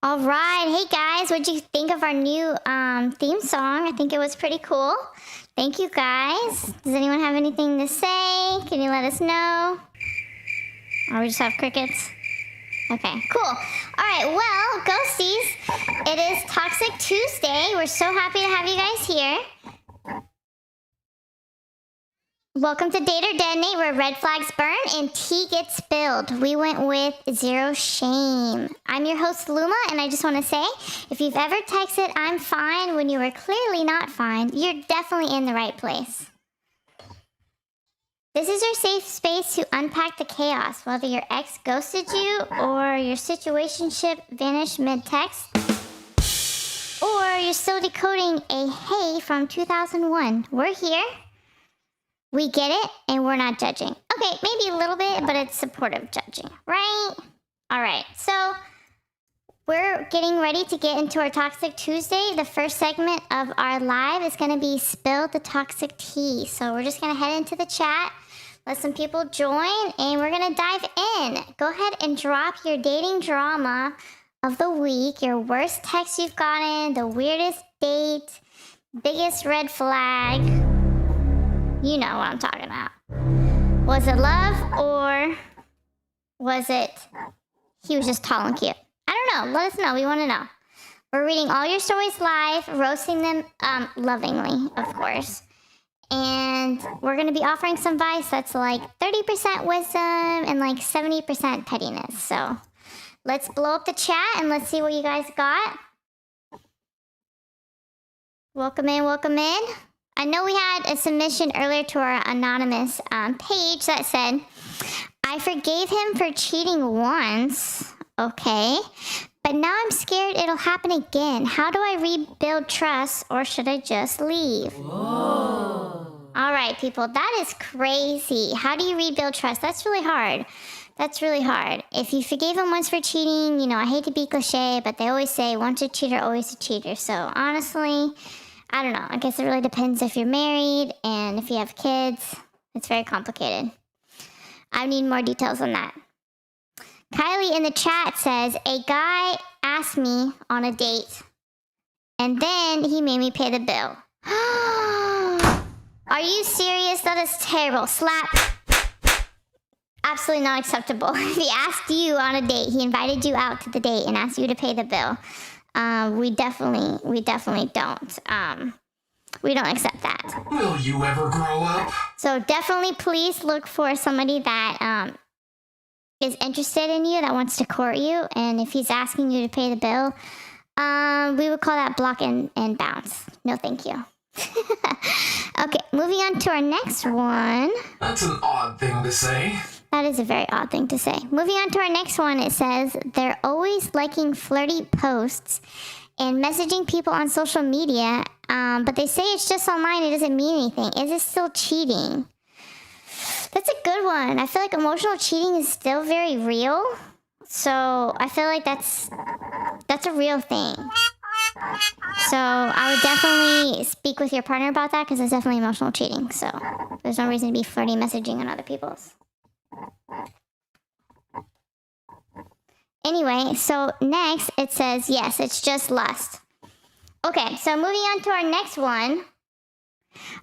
All right. Hey guys, what'd you think of our new theme song? I think it was pretty cool. Thank you guys. Does anyone have anything to say? Can you let us know? Or we just have crickets? Okay, cool. All right, well, ghosties, it is Toxic Tuesday. We're so happy to have you guys here. Welcome to Date or Detonate, where red flags burn and tea gets spilled. We went with zero shame. I'm your host, Luma, and I just want to say, if you've ever texted "I'm fine" when you were clearly not fine, you're definitely in the right place. This is your safe space to unpack the chaos, whether your ex ghosted you or your situationship vanished mid-text, or you're still decoding a hey from 2001. We're here. We get it, and we're not judging. Okay, maybe a little bit, but it's supportive judging, right? All right, so we're getting ready to get into our Toxic Tuesday. The first segment of our live is going to be Spill the Toxic Tea. So we're just going to head into the chat, let some people join, and we're going to dive in. Go ahead and drop your dating drama of the week, your worst text you've gotten, the weirdest date, biggest red flag. You know what I'm talking about. Was it love, or was it he was just tall and cute? I don't know. Let us know. We want to know. We're reading all your stories live, roasting them lovingly, of course. And we're going to be offering some advice that's like 30% wisdom and like 70% pettiness. So let's blow up the chat and let's see what you guys got. Welcome in, welcome in. I know we had a submission earlier to our anonymous page that said, I forgave him for cheating once. Okay. But now I'm scared it'll happen again. How do I rebuild trust, or should I just leave? Whoa. All right, people. That is crazy. How do you rebuild trust? That's really hard. That's really hard. If you forgave him once for cheating, you know, I hate to be cliche, but they always say once a cheater, always a cheater. So honestly, I don't know. I guess it really depends if you're married and if you have kids. It's very complicated. I need more details on that. Kylie in the chat says, a guy asked me on a date, and then he made me pay the bill. Are you serious? That is terrible. Slap. Absolutely not acceptable. If he asked you on a date, he invited you out to the date and asked you to pay the bill. We definitely don't. We don't accept that. Will you ever grow up? So definitely please look for somebody that is interested in you, that wants to court you. And if he's asking you to pay the bill, we would call that block and bounce. No, thank you. Okay, moving on to our next one. That's an odd thing to say. That is a very odd thing to say. Moving on to our next one, it says, they're always liking flirty posts and messaging people on social media, but they say it's just online, it doesn't mean anything. Is it still cheating? That's a good one. I feel like emotional cheating is still very real. So I feel like that's a real thing. So I would definitely speak with your partner about that, because it's definitely emotional cheating. So there's no reason to be flirty messaging on other people's. Anyway, so next it says, yes, it's just lust. Okay, so moving on to our next one.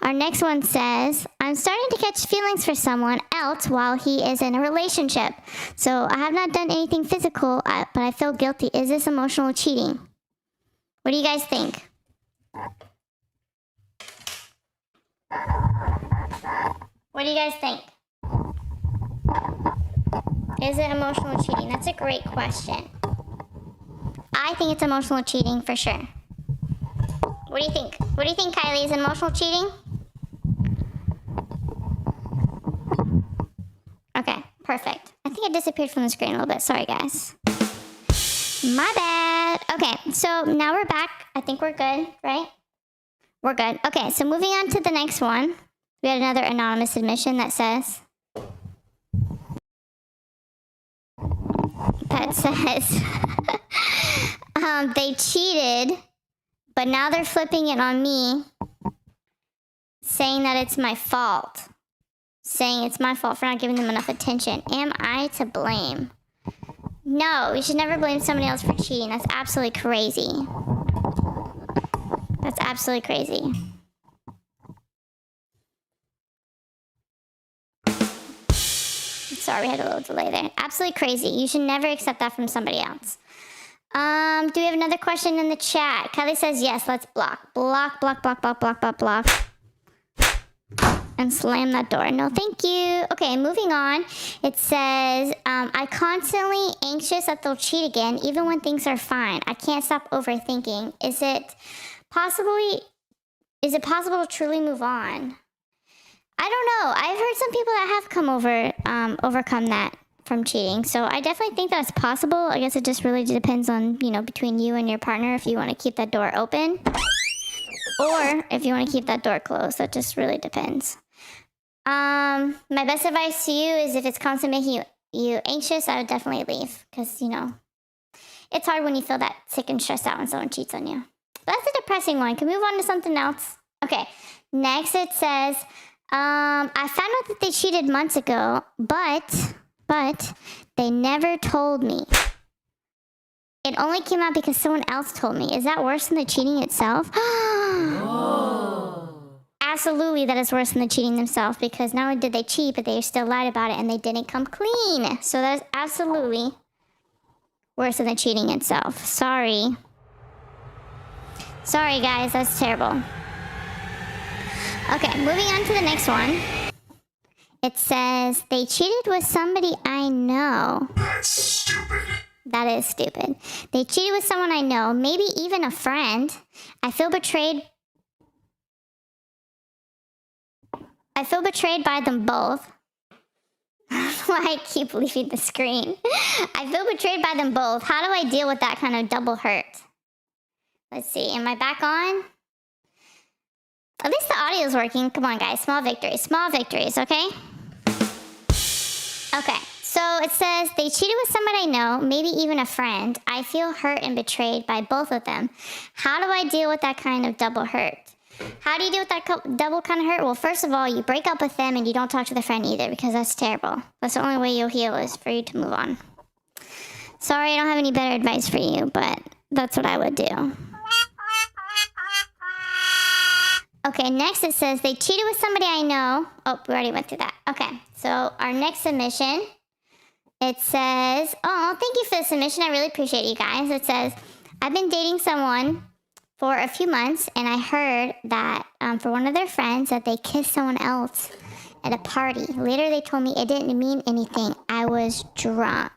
Our next one says, I'm starting to catch feelings for someone else while he is in a relationship. So I have not done anything physical, but I feel guilty. Is this emotional cheating? What do you guys think? What do you guys think? Is it emotional cheating? That's a great question. I think it's emotional cheating for sure. What do you think? What do you think, Kylie? Is it emotional cheating? Okay, perfect. I think it disappeared from the screen a little bit. Sorry, guys. My bad. Okay, so now we're back. I think we're good, right? We're good. Okay, so moving on to the next one. We had another anonymous submission that says, they cheated, but now they're flipping it on me, saying that it's my fault. Saying it's my fault for not giving them enough attention. Am I to blame? No, you should never blame somebody else for cheating. That's absolutely crazy. That's absolutely crazy. Sorry, we had a little delay there. Absolutely crazy. You should never accept that from somebody else. Do we have another question in the chat? Kelly says yes, let's block. Block, block, block, block, block, block, block. And slam that door. No, thank you. Okay, moving on. It says, I'm constantly anxious that they'll cheat again, even when things are fine. I can't stop overthinking. Is it possible to truly move on? I don't know. I've heard some people that have overcome that from cheating. So I definitely think that's possible. I guess it just really depends on, between you and your partner if you want to keep that door open or if you want to keep that door closed. That just really depends. My best advice to you is if it's constantly making you anxious, I would definitely leave because, it's hard when you feel that sick and stressed out when someone cheats on you. But that's a depressing one. Can we move on to something else? Okay. Next it says, I found out that they cheated months ago, but they never told me. It only came out because someone else told me. Is that worse than the cheating itself? Absolutely, that is worse than the cheating themselves because not only did they cheat, but they still lied about it and they didn't come clean. So that is absolutely worse than the cheating itself. Sorry. Sorry, guys. That's terrible. Okay, moving on to the next one. It says, they cheated with somebody I know. That's stupid. That is stupid. They cheated with someone I know, maybe even a friend. I feel betrayed by them both. Why I keep leaving the screen. I feel betrayed by them both. How do I deal with that kind of double hurt? Let's see. Am I back on? At least the audio is working. Come on, guys. Small victories. Small victories, okay? Okay. So it says, they cheated with someone I know, maybe even a friend. I feel hurt and betrayed by both of them. How do I deal with that kind of double hurt? How do you deal with that double kind of hurt? Well, first of all, you break up with them and you don't talk to the friend either because that's terrible. That's the only way you'll heal is for you to move on. Sorry, I don't have any better advice for you, but that's what I would do. Okay, next it says, they cheated with somebody I know. Oh, we already went through that. Okay, so our next submission, it says, oh, thank you for the submission. I really appreciate you guys. It says, I've been dating someone for a few months, and I heard that for one of their friends that they kissed someone else at a party. Later, they told me it didn't mean anything. I was drunk.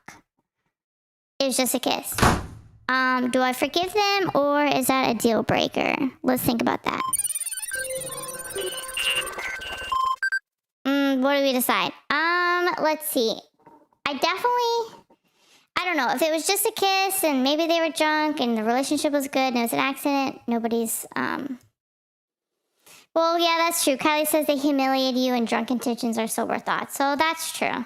It was just a kiss. Do I forgive them, or is that a deal breaker? Let's think about that. What do we decide? Let's see. I don't know. If it was just a kiss and maybe they were drunk and the relationship was good and it was an accident, nobody's, well, yeah, that's true. Kylie says they humiliated you and drunk intentions are sober thoughts. So that's true.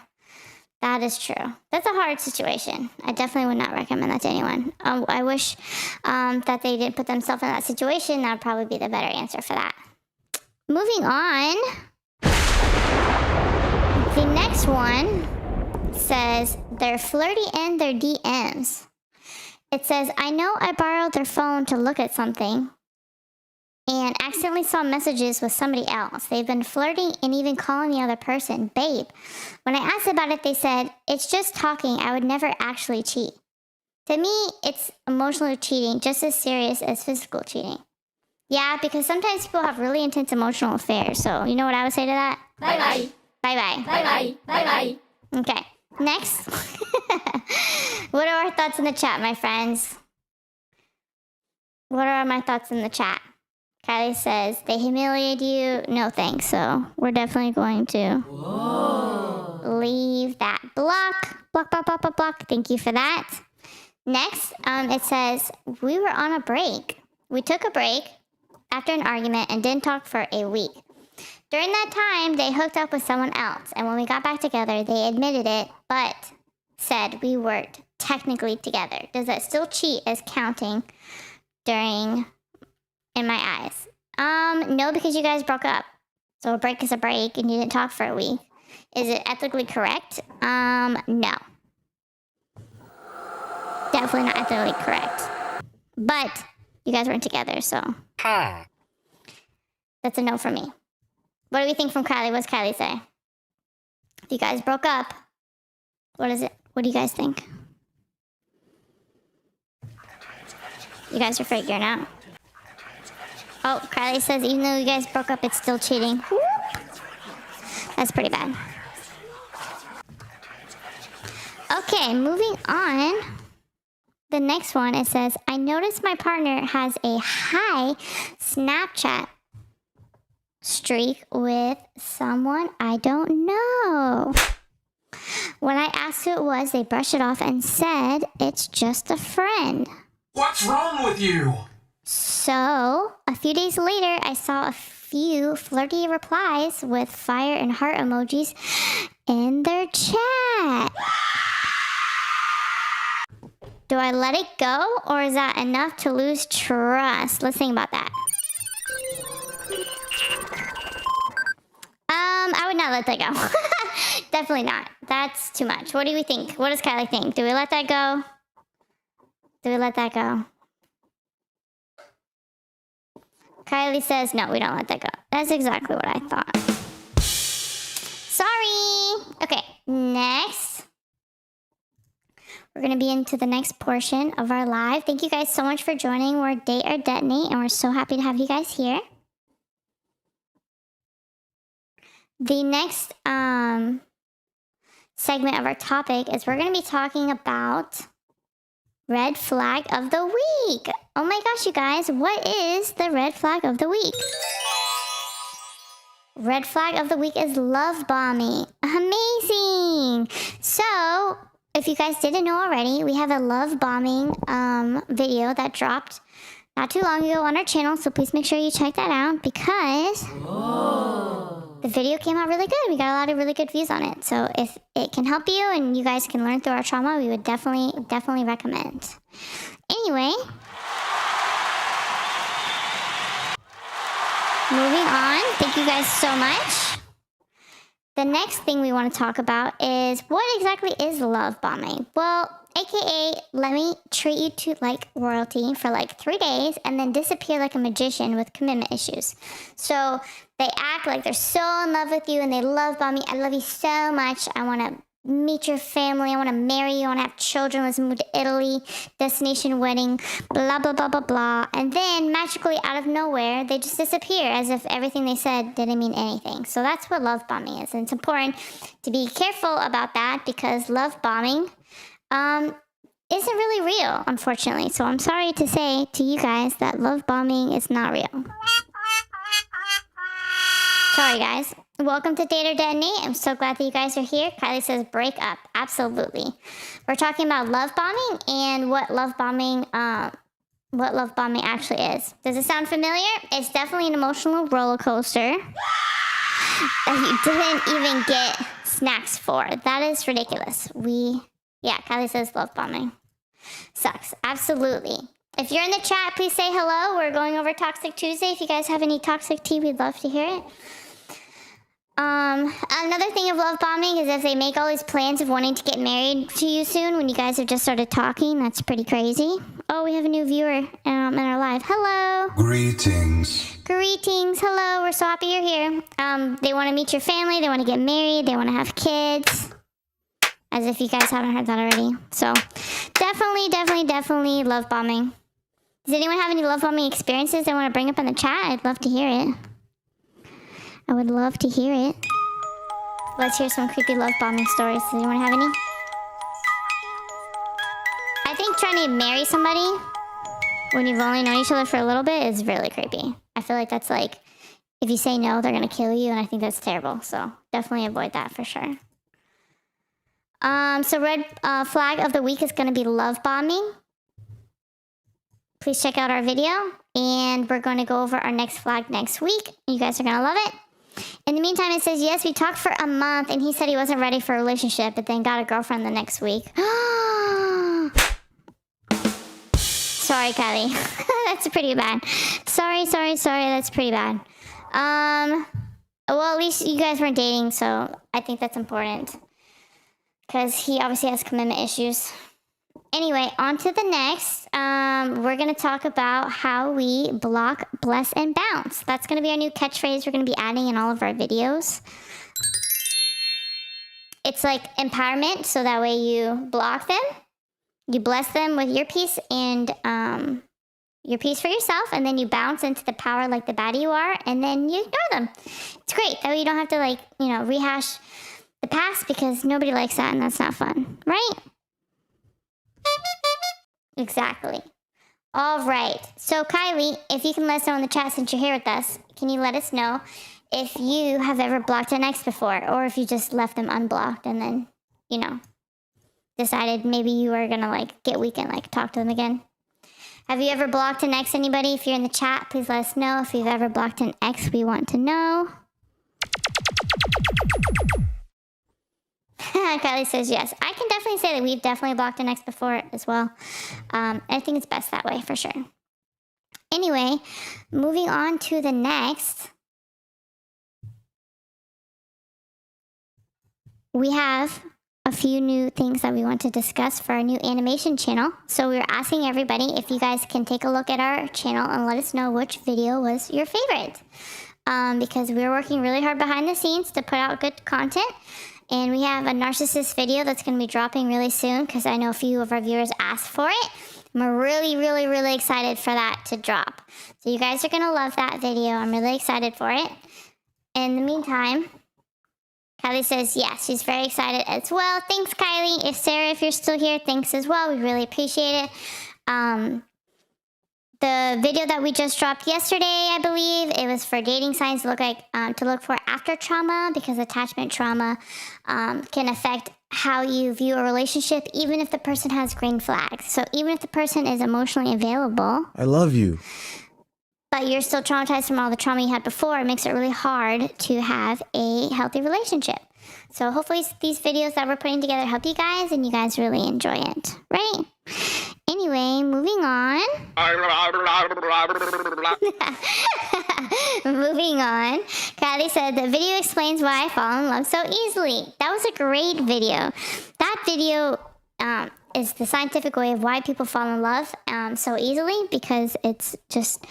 That is true. That's a hard situation. I definitely would not recommend that to anyone. I wish that they didn't put themselves in that situation. That would probably be the better answer for that. Moving on. The next one says they're flirty in their DMs. It says, I know I borrowed their phone to look at something and accidentally saw messages with somebody else. They've been flirting and even calling the other person babe. When I asked about it, they said, it's just talking. I would never actually cheat. To me, it's emotional cheating just as serious as physical cheating. Yeah, because sometimes people have really intense emotional affairs. So you know what I would say to that? Bye-bye. Bye-bye. Bye-bye. Bye-bye. Okay, next. What are our thoughts in the chat, my friends? What are my thoughts in the chat? Kylie says, they humiliate you. No thanks. So we're definitely going to leave that. Block. Block, block, block, block, block. Thank you for that. Next, it says, we were on a break. We took a break after an argument and didn't talk for a week. During that time, they hooked up with someone else, and when we got back together, they admitted it, but said we weren't technically together. Does that still cheat as counting in my eyes? No, because you guys broke up. So a break is a break, and you didn't talk for a week. Is it ethically correct? No. definitely not ethically correct. But you guys weren't together, so that's a no for me. What do we think from Kylie? What does Kylie say? If you guys broke up, what is it? What do you guys think? You guys are figuring out. Oh, Kylie says even though you guys broke up, it's still cheating. Whoop. That's pretty bad. Okay, moving on. The next one, it says, I noticed my partner has a high Snapchat streak with someone I don't know. When I asked who it was, they brushed it off and said it's just a friend. What's wrong with you? So, a few days later, I saw a few flirty replies with fire and heart emojis in their chat. Do I let it go, or is that enough to lose trust? Let's think about that. I would not let that go. Definitely not. That's too much. What do we think? What does Kylie think? Do we let that go? Do we let that go? Kylie says, no, we don't let that go. That's exactly what I thought. Sorry. Okay, next. We're going to be into the next portion of our live. Thank you guys so much for joining. We're Date or Detonate, and we're so happy to have you guys here. The next segment of our topic is we're going to be talking about red flag of the week. Oh my gosh, you guys, what is the red flag of the week? Red flag of the week is love bombing. Amazing. So, if you guys didn't know already, we have a love bombing video that dropped not too long ago on our channel, so please make sure you check that out because the video came out really good. We got a lot of really good views on it. So if it can help you and you guys can learn through our trauma, we would definitely recommend. Anyway, moving on. Thank you guys so much. The next thing we want to talk about is what exactly is love bombing? Well, AKA, let me treat you to like royalty for like 3 days and then disappear like a magician with commitment issues. So they act like they're so in love with you and they love bomb you. I love you so much. I want to meet your family. I want to marry you. I want to have children. Let's move to Italy. Destination wedding. Blah, blah, blah, blah, blah. And then magically out of nowhere, they just disappear as if everything they said didn't mean anything. So that's what love bombing is. And it's important to be careful about that because love bombing isn't really real, unfortunately. So I'm sorry to say to you guys that love bombing is not real. Sorry, guys. Welcome to Date or Detonate. I'm so glad that you guys are here. Kylie says break up. Absolutely. We're talking about love bombing and what love bombing actually is. Does it sound familiar? It's definitely an emotional roller coaster that you didn't even get snacks for. That is ridiculous. Yeah, Kylie says love bombing. Sucks. Absolutely. If you're in the chat, please say hello. We're going over Toxic Tuesday. If you guys have any toxic tea, we'd love to hear it. Another thing of love bombing is if they make all these plans of wanting to get married to you soon when you guys have just started talking. That's pretty crazy. Oh, we have a new viewer in our live. Hello. Greetings. Greetings. Hello. We're so happy you're here. They want to meet your family. They want to get married. They want to have kids. As if you guys haven't heard that already. So, definitely love bombing. Does anyone have any love bombing experiences they want to bring up in the chat? I'd love to hear it. I would love to hear it. Let's hear some creepy love bombing stories. Does anyone have any? I think trying to marry somebody when you've only known each other for a little bit is really creepy. I feel like that's like, if you say no, they're going to kill you, and I think that's terrible. So, definitely avoid that for sure. So red flag of the week is going to be love bombing. Please check out our video, and we're going to go over our next flag next week. You guys are going to love it. In the meantime, it says, yes, we talked for a month, and he said he wasn't ready for a relationship, but then got a girlfriend the next week. Sorry, Kylie. That's pretty bad. Sorry. That's pretty bad. Well, at least you guys weren't dating, so I think that's important. Because he obviously has commitment issues. Anyway, on to the next. We're going to talk about how we block, bless, and bounce. That's going to be our new catchphrase we're going to be adding in all of our videos. It's like empowerment, so that way you block them, you bless them with your peace and your peace for yourself, and then you bounce into the power like the baddie you are, and then you ignore them. It's great. That way you don't have to, like, you know, rehash the past, because nobody likes that, and that's not fun, right? Exactly. All right. So, Kylie, if you can let us know in the chat since you're here with us, can you let us know if you have ever blocked an ex before, or if you just left them unblocked and then, you know, decided maybe you were going to, like, get weak and, like, talk to them again? Have you ever blocked an ex, anybody? If you're in the chat, please let us know. If you've ever blocked an ex, we want to know. Kylie says yes. I can definitely say that we've definitely blocked an ex before as well. I think it's best that way for sure. Anyway, moving on to the next. We have a few new things that we want to discuss for our new animation channel. So we're asking everybody if you guys can take a look at our channel and let us know which video was your favorite. Because we're working really hard behind the scenes to put out good content. And we have a narcissist video that's going to be dropping really soon, because I know a few of our viewers asked for it. And we're really, really, really excited for that to drop. So you guys are going to love that video. I'm really excited for it. In the meantime, Kylie says yes, she's very excited as well. Thanks, Kylie. If Sarah, if you're still here, thanks as well. We really appreciate it. The video that we just dropped yesterday, I believe, it was for dating signs to look for after trauma, because attachment trauma can affect how you view a relationship, even if the person has green flags. So even if the person is emotionally available, I love you, but you're still traumatized from all the trauma you had before, it makes it really hard to have a healthy relationship. So hopefully these videos that we're putting together help you guys, and you guys really enjoy it, right? Anyway, moving on. Moving on. Kylie said, the video explains why I fall in love so easily. That was a great video. That video is the scientific way of why people fall in love so easily, because it's just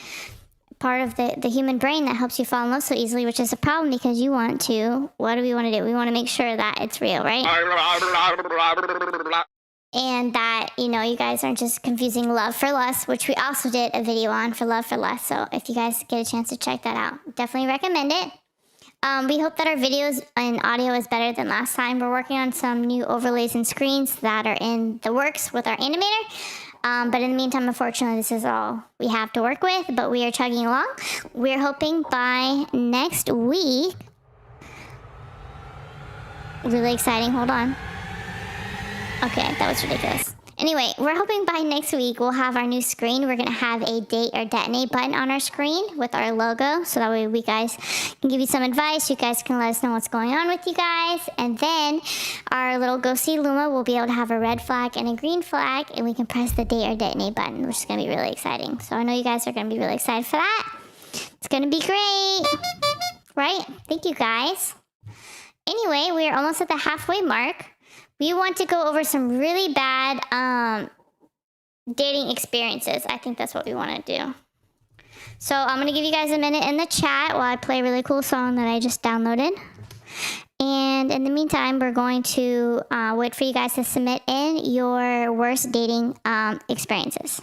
part of the human brain that helps you fall in love so easily, which is a problem, because you want to, what do? We want to make sure that it's real, right? And that, you know, you guys aren't just confusing love for lust, which we also did a video on for love for lust. So if you guys get a chance to check that out, definitely recommend it. We hope that our videos and audio is better than last time. We're working on some new overlays and screens that are in the works with our animator. But in the meantime, unfortunately, this is all we have to work with, but we are chugging along. We're hoping by next week, really exciting, hold on. Okay, that was ridiculous. Anyway, we're hoping by next week we'll have our new screen. We're going to have a date or detonate button on our screen with our logo, so that way we guys can give you some advice. You guys can let us know what's going on with you guys. And then our little ghosty Luma will be able to have a red flag and a green flag, and we can press the date or detonate button, which is going to be really exciting. So I know you guys are going to be really excited for that. It's going to be great, right? Thank you, guys. Anyway, we are almost at the halfway mark. We want to go over some really bad dating experiences. I think that's what we want to do. So I'm going to give you guys a minute in the chat while I play a really cool song that I just downloaded. And in the meantime, we're going to wait for you guys to submit in your worst dating experiences.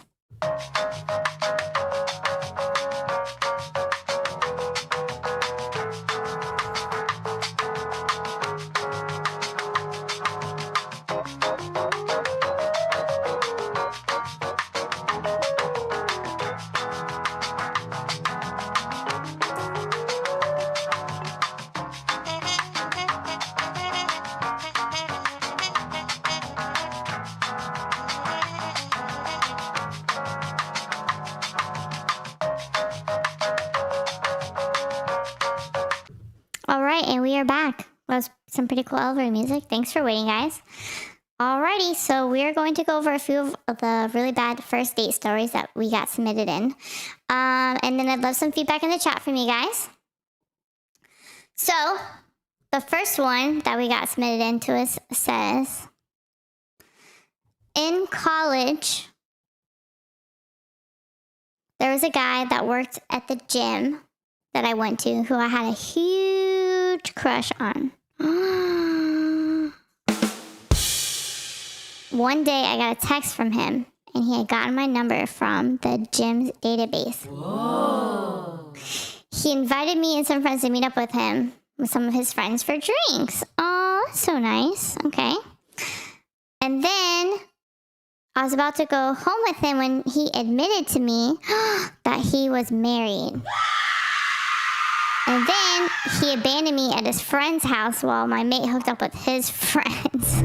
All right, and we are back. That was some pretty cool elevator music. Thanks for waiting, guys. Alrighty, so we're going to go over a few of the really bad first date stories that we got submitted in. And then I'd love some feedback in the chat from you guys. So, the first one that we got submitted in to us says, in college, there was a guy that worked at the gym that I went to who I had a huge crush on. One day I got a text from him and he had gotten my number from the gym's database. Whoa. He invited me and some friends to meet up with him with some of his friends for drinks. Oh, that's so nice. Okay. And then I was about to go home with him when he admitted to me that he was married. And then he abandoned me at his friend's house while my mate hooked up with his friends.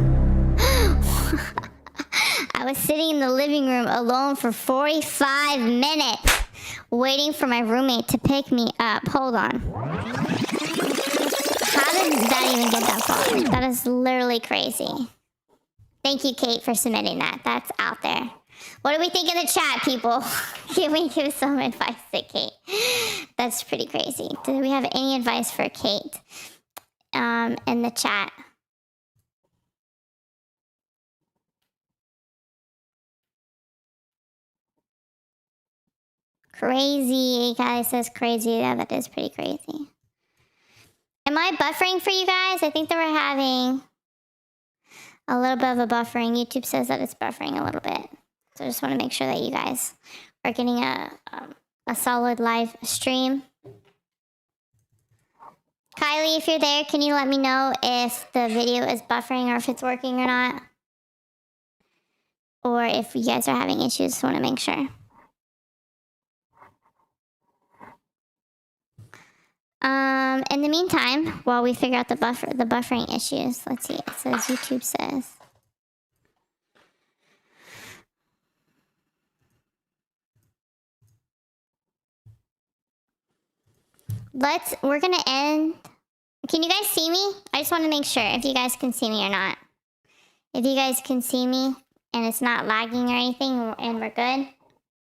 I was sitting in the living room alone for 45 minutes waiting for my roommate to pick me up. Hold on. How did that even get that far? That is literally crazy. Thank you, Kate, for submitting that. That's out there. What do we think in the chat, people? Can we give some advice to Kate? That's pretty crazy. Do we have any advice for Kate in the chat? Crazy. Guy says crazy. Yeah, that is pretty crazy. Am I buffering for you guys? I think that we're having a little bit of a buffering. YouTube says that it's buffering a little bit. So I just want to make sure that you guys are getting a solid live stream. Kylie, if you're there, can you let me know if the video is buffering or if it's working or not? Or if you guys are having issues, just want to make sure. In the meantime, while we figure out the buffering issues, let's see. It says YouTube says. We're gonna end. Can you guys see me? I just want to make sure if you guys can see me or not. If you guys can see me and it's not lagging or anything and we're good,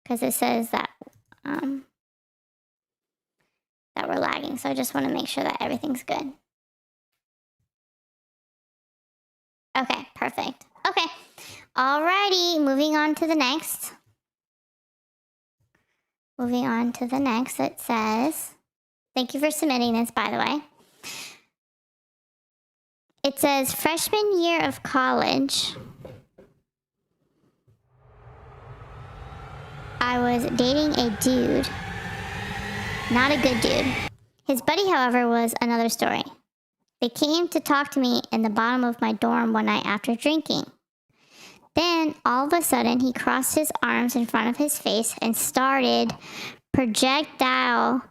because it says that that we're lagging. So I just want to make sure that everything's good. Okay, perfect. Okay, alrighty, moving on to the next. Moving on to the next, it says, thank you for submitting this, by the way. It says, freshman year of college, I was dating a dude. Not a good dude. His buddy, however, was another story. They came to talk to me in the bottom of my dorm one night after drinking. Then, all of a sudden, he crossed his arms in front of his face and started projectile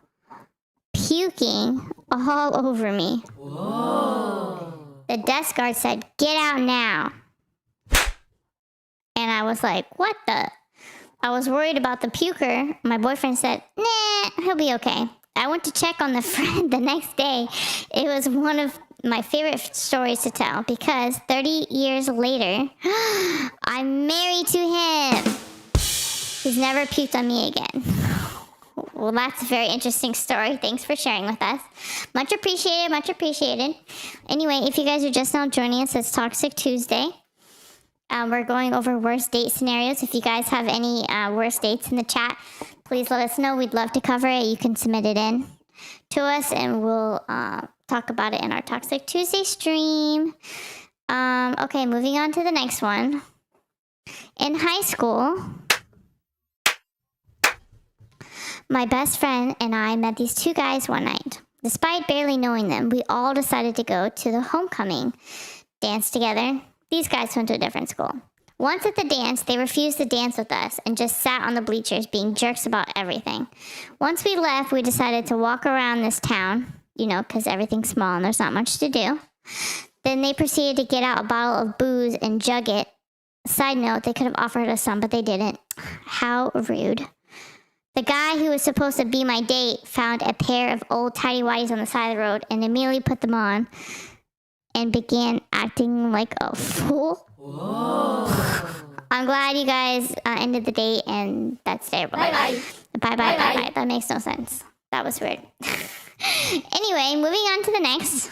puking all over me. Whoa. The desk guard said, "Get out now." And I was like, what the? I was worried about the puker. My boyfriend said, nah, he'll be okay. I went to check on the friend the next day. It was one of my favorite stories to tell because 30 years later, I'm married to him. He's never puked on me again. Well, that's a very interesting story. Thanks for sharing with us. Much appreciated, much appreciated. Anyway, if you guys are just now joining us, it's Toxic Tuesday. We're going over worst date scenarios. If you guys have any worst dates in the chat, please let us know. We'd love to cover it. You can submit it in to us, and we'll talk about it in our Toxic Tuesday stream. Okay, moving on to the next one. In high school, my best friend and I met these two guys one night. Despite barely knowing them, we all decided to go to the homecoming dance together. These guys went to a different school. Once at the dance, they refused to dance with us and just sat on the bleachers being jerks about everything. Once we left, we decided to walk around this town, you know, because everything's small and there's not much to do. Then they proceeded to get out a bottle of booze and jug it. Side note, they could have offered us some, but they didn't. How rude. The guy who was supposed to be my date found a pair of old tighty-whities on the side of the road and immediately put them on and began acting like a fool. Whoa. I'm glad you guys ended the date, and that's terrible. Bye. That makes no sense. That was weird. Anyway, moving on to the next.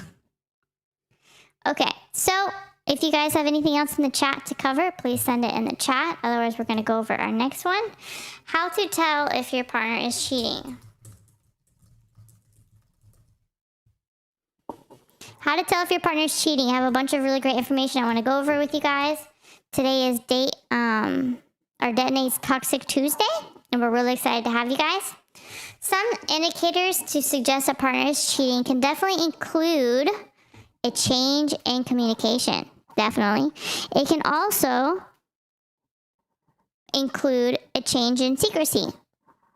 Okay, so If you guys have anything else in the chat to cover, please send it in the chat. Otherwise, we're going to go over our next one. How to tell if your partner is cheating. How to tell if your partner is cheating. I have a bunch of really great information I want to go over with you guys. Today is our Detonate's Toxic Tuesday, and we're really excited to have you guys. Some indicators to suggest a partner is cheating can definitely include a change in communication. Definitely. It can also include a change in secrecy.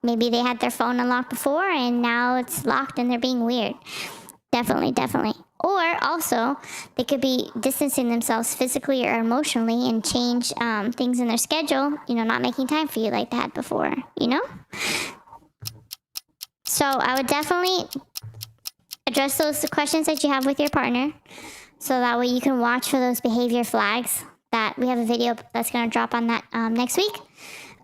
Maybe they had their phone unlocked before and now it's locked and they're being weird. Definitely, definitely. Or also, they could be distancing themselves physically or emotionally and change things in their schedule, not making time for you like they had before, So I would definitely address those questions that you have with your partner, so that way you can watch for those behavior flags. That we have a video that's going to drop on that next week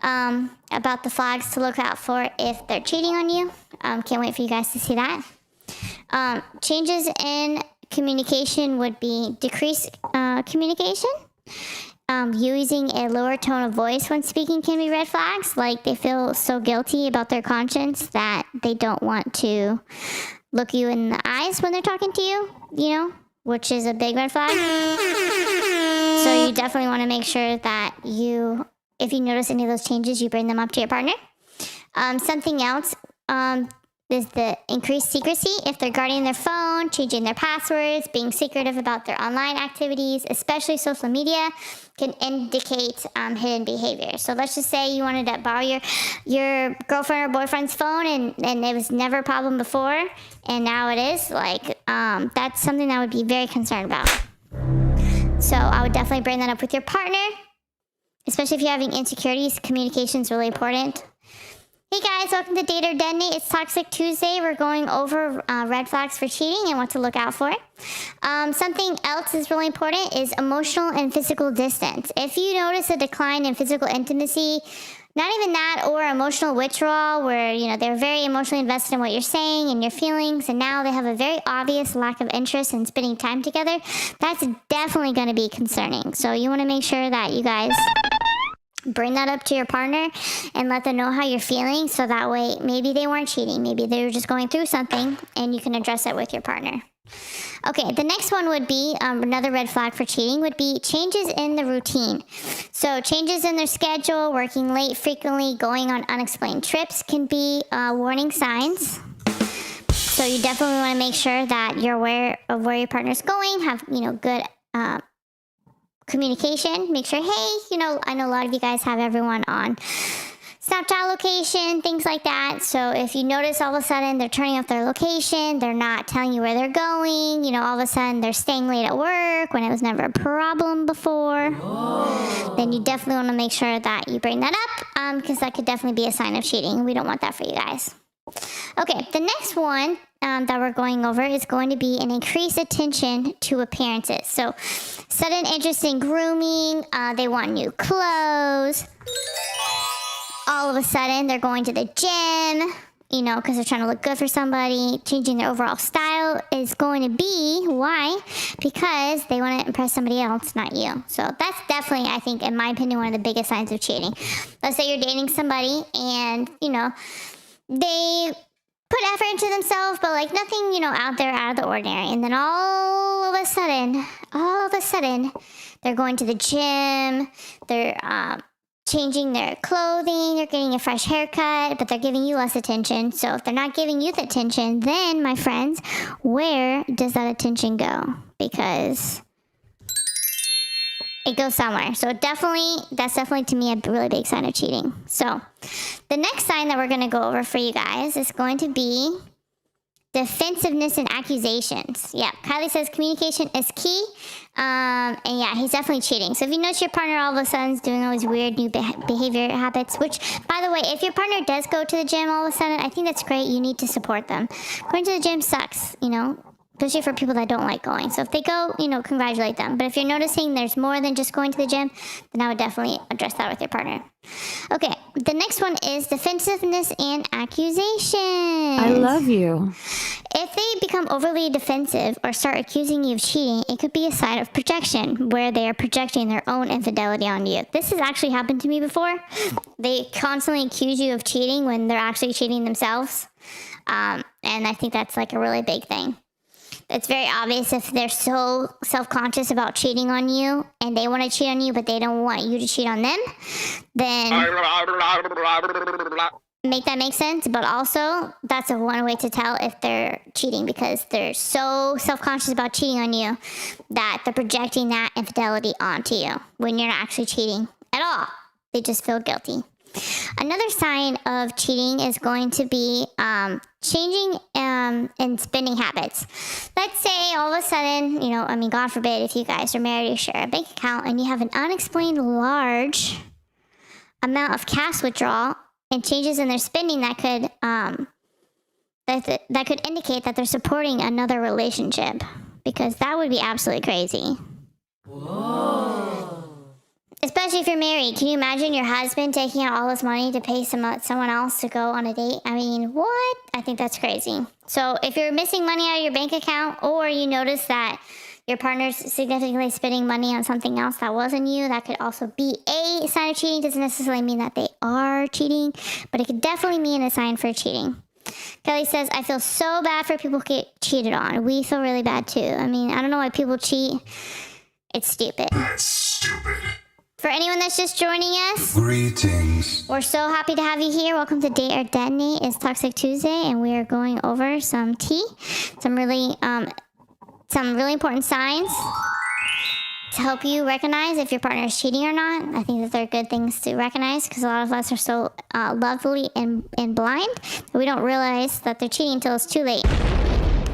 about the flags to look out for if they're cheating on you. Can't wait for you guys to see that. Changes in communication would be decreased communication. Using a lower tone of voice when speaking can be red flags. Like they feel so guilty about their conscience that they don't want to look you in the eyes when they're talking to you, which is a big red flag. So you definitely want to make sure that if you notice any of those changes, you bring them up to your partner. Something else is the increased secrecy. If they're guarding their phone, changing their passwords, being secretive about their online activities, especially social media, can indicate hidden behavior. So let's just say you wanted to borrow your girlfriend or boyfriend's phone and it was never a problem before, and now it is. That's something that I would be very concerned about. So I would definitely bring that up with your partner, especially if you're having insecurities. Communication is really important. Hey guys, welcome to Date or Detonate. It's Toxic Tuesday. We're going over red flags for cheating and what to look out for. Something else is really important is emotional and physical distance. If you notice a decline in physical intimacy, not even that, or emotional withdrawal where, they're very emotionally invested in what you're saying and your feelings, and now they have a very obvious lack of interest in spending time together, that's definitely going to be concerning. So you want to make sure that you guys bring that up to your partner and let them know how you're feeling, so that way maybe they weren't cheating, maybe they were just going through something, and you can address it with your partner. Okay, the next one would be another red flag for cheating would be changes in the routine. So changes in their schedule, working late frequently, going on unexplained trips can be warning signs. So you definitely want to make sure that you're aware of where your partner's going, have good communication. Make sure, hey, I know a lot of you guys have everyone on Snapchat location, things like that. So if you notice all of a sudden they're turning off their location, they're not telling you where they're going, all of a sudden they're staying late at work when it was never a problem before, then you definitely want to make sure that you bring that up, because that could definitely be a sign of cheating. We don't want that for you guys. Okay, the next one that we're going over is going to be an increased attention to appearances. So sudden interest in grooming, they want new clothes. All of a sudden, they're going to the gym, because they're trying to look good for somebody. Changing their overall style is going to be, why? Because they want to impress somebody else, not you. So that's definitely, I think, in my opinion, one of the biggest signs of cheating. Let's say you're dating somebody and, they put effort into themselves, but nothing, out there out of the ordinary. And then all of a sudden, they're going to the gym, they're changing their clothing, they're getting a fresh haircut, but they're giving you less attention. So if they're not giving you the attention, then, my friends, where does that attention go? Because it goes somewhere. So that's definitely to me a really big sign of cheating. So the next sign that we're going to go over for you guys is going to be defensiveness and accusations. Yeah, Kylie says communication is key. And yeah, he's definitely cheating. So if you notice your partner all of a sudden is doing all these weird new behavior habits, which, by the way, if your partner does go to the gym all of a sudden, I think that's great. You need to support them. Going to the gym sucks, especially for people that don't like going. So if they go, congratulate them. But if you're noticing there's more than just going to the gym, then I would definitely address that with your partner. Okay, the next one is defensiveness and accusation. I love you. if they become overly defensive or start accusing you of cheating, it could be a sign of projection, where they are projecting their own infidelity on you. This has actually happened to me before. They constantly accuse you of cheating when they're actually cheating themselves. And I think that's like a really big thing. It's very obvious if they're so self-conscious about cheating on you and they want to cheat on you, but they don't want you to cheat on them, then make that make sense. But also, that's a one way to tell if they're cheating, because they're so self-conscious about cheating on you that they're projecting that infidelity onto you when you're not actually cheating at all. They just feel guilty. Another sign of cheating is going to be changing in spending habits. Let's say all of a sudden, God forbid, if you guys are married, you share a bank account and you have an unexplained large amount of cash withdrawal and changes in their spending that could that could indicate that they're supporting another relationship, because that would be absolutely crazy. Whoa. Especially if you're married. Can you imagine your husband taking out all his money to pay someone else to go on a date? I mean, what? I think that's crazy. So if you're missing money out of your bank account, or you notice that your partner's significantly spending money on something else that wasn't you, that could also be a sign of cheating. Doesn't necessarily mean that they are cheating, but it could definitely mean a sign for cheating. Kelly says, I feel so bad for people who get cheated on. We feel really bad too. I mean, I don't know why people cheat. It's stupid. That's stupid. For anyone that's just joining us, greetings. We're so happy to have you here. Welcome to Date or Detonate. It's Toxic Tuesday, and we are going over some tea, some really important signs to help you recognize if your partner is cheating or not. I think that they're good things to recognize, because a lot of us are so lovely and blind that we don't realize that they're cheating until it's too late,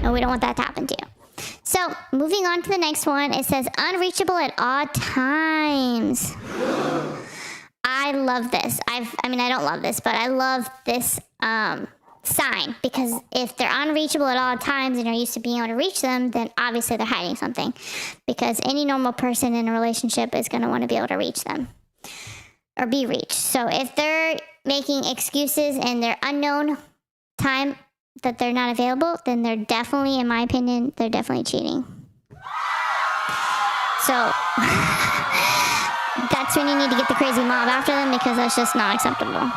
and we don't want that to happen to you. So, moving on to the next one, it says unreachable at odd times. I love this. I don't love this, but I love this sign, because if they're unreachable at odd times and you're used to being able to reach them, then obviously they're hiding something, because any normal person in a relationship is going to want to be able to reach them or be reached. So if they're making excuses and they're unknown time that they're not available, then they're definitely, in my opinion, they're definitely cheating. So that's when you need to get the crazy mob after them, because that's just not acceptable.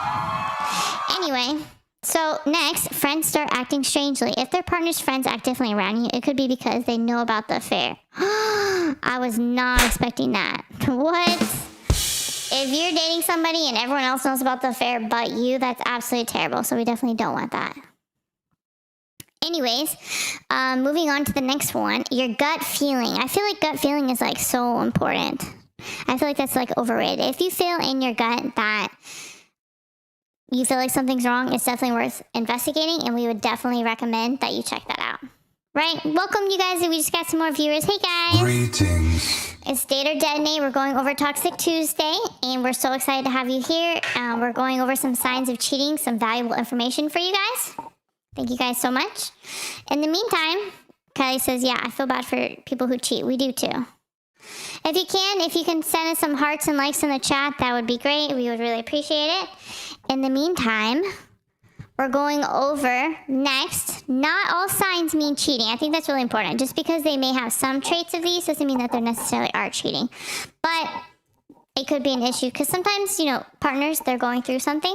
Anyway, so next, friends start acting strangely. If their partner's friends act differently around you, it could be because they know about the affair. I was not expecting that. What? If you're dating somebody and everyone else knows about the affair but you, that's absolutely terrible. So we definitely don't want that. Anyways, moving on to the next one, your gut feeling. I feel like gut feeling is like so important. I feel like that's like overrated. If you feel in your gut that you feel like something's wrong, it's definitely worth investigating, and we would definitely recommend that you check that out. Right? Welcome, you guys. We just got some more viewers. Hey, guys. Greetings. It's Date or Detonate. We're going over Toxic Tuesday, and we're so excited to have you here. We're going over some signs of cheating, some valuable information for you guys. Thank you guys so much. In the meantime, Kylie says, yeah, I feel bad for people who cheat. We do too. If you can send us some hearts and likes in the chat, that would be great. We would really appreciate it. In the meantime, we're going over next. Not all signs mean cheating. I think that's really important. Just because they may have some traits of these doesn't mean that they necessarily are cheating. But it could be an issue, because sometimes, partners, they're going through something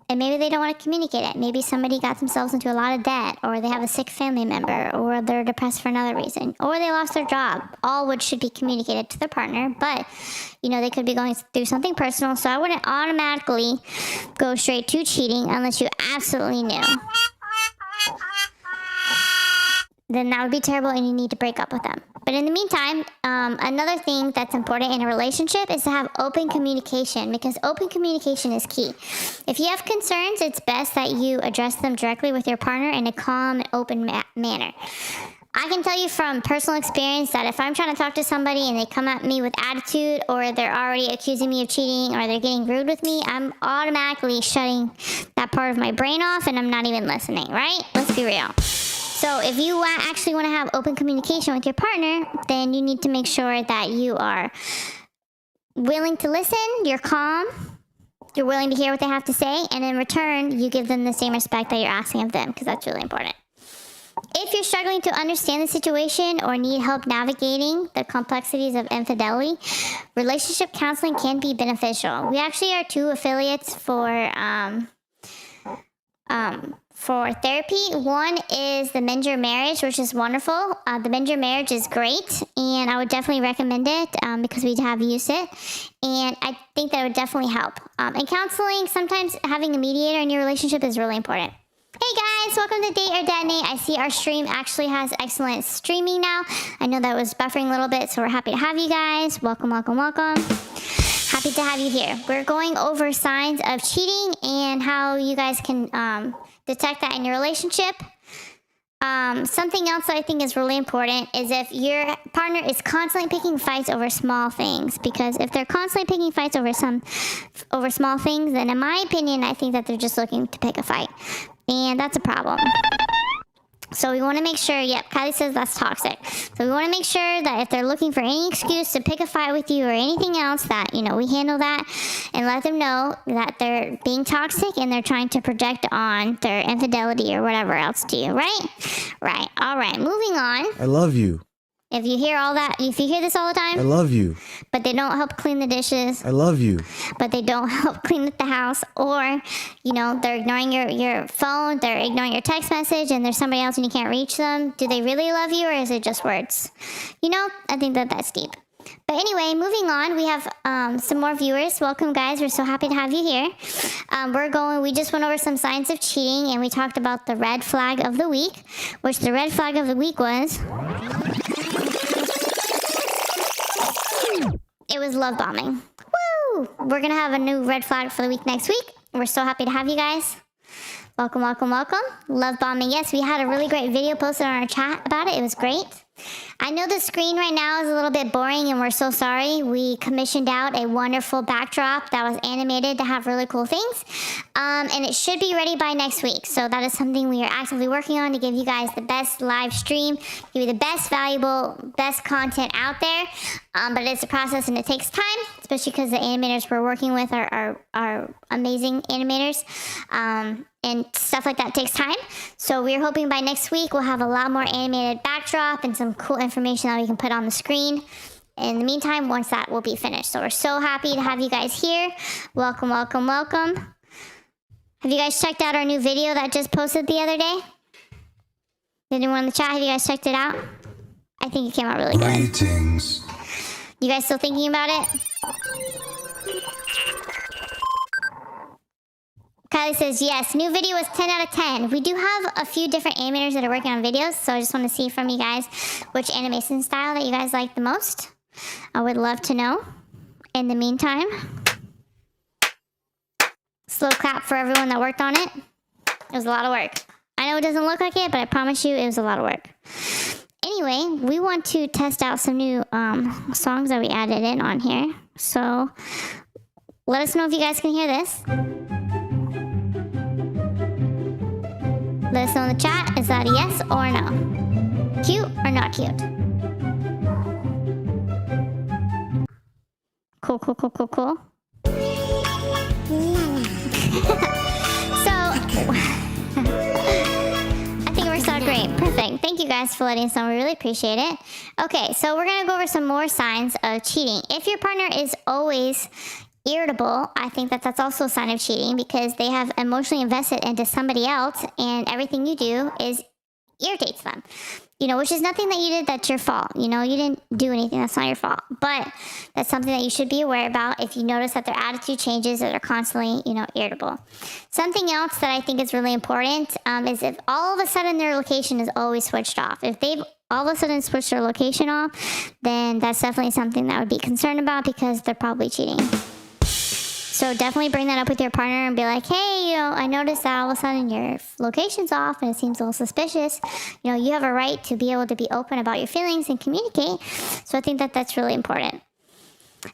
and maybe they don't want to communicate it. Maybe somebody got themselves into a lot of debt, or they have a sick family member, or they're depressed for another reason, or they lost their job, all which should be communicated to their partner. But, they could be going through something personal. So I wouldn't automatically go straight to cheating unless you absolutely knew. Then that would be terrible and you need to break up with them. But in the meantime, another thing that's important in a relationship is to have open communication, because open communication is key. If you have concerns, it's best that you address them directly with your partner in a calm and open manner. I can tell you from personal experience that if I'm trying to talk to somebody and they come at me with attitude, or they're already accusing me of cheating, or they're getting rude with me, I'm automatically shutting that part of my brain off and I'm not even listening, right? Let's be real. So if you actually want to have open communication with your partner, then you need to make sure that you are willing to listen, you're calm, you're willing to hear what they have to say, and in return, you give them the same respect that you're asking of them, because that's really important. If you're struggling to understand the situation or need help navigating the complexities of infidelity, relationship counseling can be beneficial. We actually are 2 affiliates for therapy. One is the Mend Your Marriage, which is wonderful. The Mend Your Marriage is great, and I would definitely recommend it because we have used it, and I think that it would definitely help. In counseling, sometimes having a mediator in your relationship is really important. Hey guys, welcome to Date or Detonate. I see our stream actually has excellent streaming now. I know that was buffering a little bit, so we're happy to have you guys. Welcome, welcome, welcome. Happy to have you here. We're going over signs of cheating and how you guys can detect that in your relationship. Something else that I think is really important is if your partner is constantly picking fights over small things. Because if they're constantly picking fights over small things, then in my opinion, I think that they're just looking to pick a fight. And that's a problem. So we want to make sure, yep, Kylie says that's toxic. So we want to make sure that if they're looking for any excuse to pick a fight with you or anything else, that, you know, we handle that and let them know that they're being toxic and they're trying to project on their infidelity or whatever else to you, right? Right. All right. Moving on. I love you. If you hear all that, if you hear this all the time, I love you. but they don't help clean the dishes, I love you. but they don't help clean up the house, or, you know, they're ignoring your phone, they're ignoring your text message, and there's somebody else and you can't reach them, do they really love you, or is it just words? You know, I think that that's deep. But anyway, moving on, we have some more viewers. Welcome, guys. We're so happy to have you here. We just went over some signs of cheating, and we talked about the red flag of the week, which the red flag of the week was... it was love bombing. Woo! We're going to have a new red flag for the week next week. We're so happy to have you guys. Welcome, welcome, welcome. Love bombing. Yes, we had a really great video posted on our chat about it. It was great. I know the screen right now is a little bit boring, and we're so sorry. We commissioned out a wonderful backdrop that was animated to have really cool things. And it should be ready by next week. So that is something we are actively working on to give you guys the best live stream, give you the best valuable, best content out there. But it's a process and it takes time, especially because the animators we're working with are amazing animators. And stuff like that takes time. So we're hoping by next week we'll have a lot more animated backdrop and some cool information that we can put on the screen. In the meantime, once that will be finished. So we're so happy to have you guys here. Welcome, welcome, welcome. Have you guys checked out our new video that just posted the other day? Anyone in the chat, have you guys checked it out? I think it came out really good. Greetings. You guys still thinking about it? Kylie says, yes, new video was 10 out of 10. We do have a few different animators that are working on videos, so I just want to see from you guys which animation style that you guys like the most. I would love to know. In the meantime, slow clap for everyone that worked on it. It was a lot of work. I know it doesn't look like it, but I promise you it was a lot of work. Anyway, we want to test out some new songs that we added in on here. So let us know if you guys can hear this. Let us know in the chat, is that a yes or a no? Cute or not cute? Cool, cool, cool, cool, cool. So, I think it works out great. Perfect. Thank you guys for letting us know. We really appreciate it. Okay, so we're going to go over some more signs of cheating. If your partner is always irritable, I think that that's also a sign of cheating, because they have emotionally invested into somebody else and everything you do irritates them, you know, which is nothing that you did that's your fault. You know, you didn't do anything that's not your fault, but that's something that you should be aware about if you notice that their attitude changes or they're constantly, you know, irritable. Something else that I think is really important is if all of a sudden their location is always switched off. If they've all of a sudden switched their location off, then that's definitely something that I would be concerned about, because they're probably cheating. So definitely bring that up with your partner and be like, hey, you know, I noticed that all of a sudden your location's off and it seems a little suspicious. You know, you have a right to be able to be open about your feelings and communicate. So I think that that's really important.